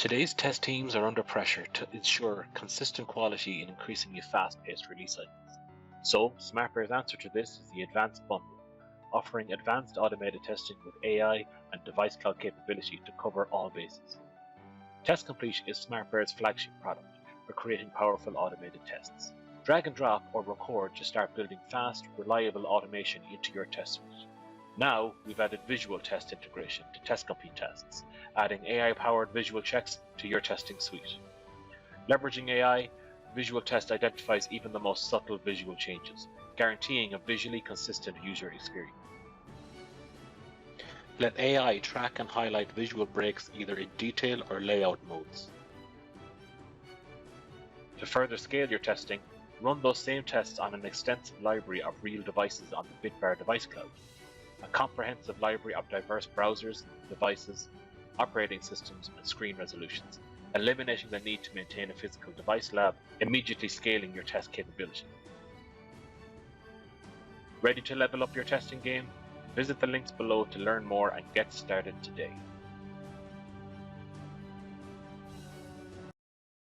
Today's test teams are under pressure to ensure consistent quality in increasingly fast-paced release cycles. So, SmartBear's answer to this is the Advanced Bundle, offering advanced automated testing with AI and device cloud capability to cover all bases. TestComplete is SmartBear's flagship product for creating powerful automated tests. Drag and drop or record to start building fast, reliable automation into your test suite. Now, we've added visual test integration to TestComplete tests, adding AI-powered visual checks to your testing suite. Leveraging AI, Visual Test identifies even the most subtle visual changes, guaranteeing a visually consistent user experience. Let AI track and highlight visual breaks either in detail or layout modes. To further scale your testing, run those same tests on an extensive library of real devices on the BitBear device cloud. A comprehensive library of diverse browsers, devices, operating systems, and screen resolutions, eliminating the need to maintain a physical device lab, immediately scaling your test capability. Ready to level up your testing game? Visit the links below to learn more and get started today.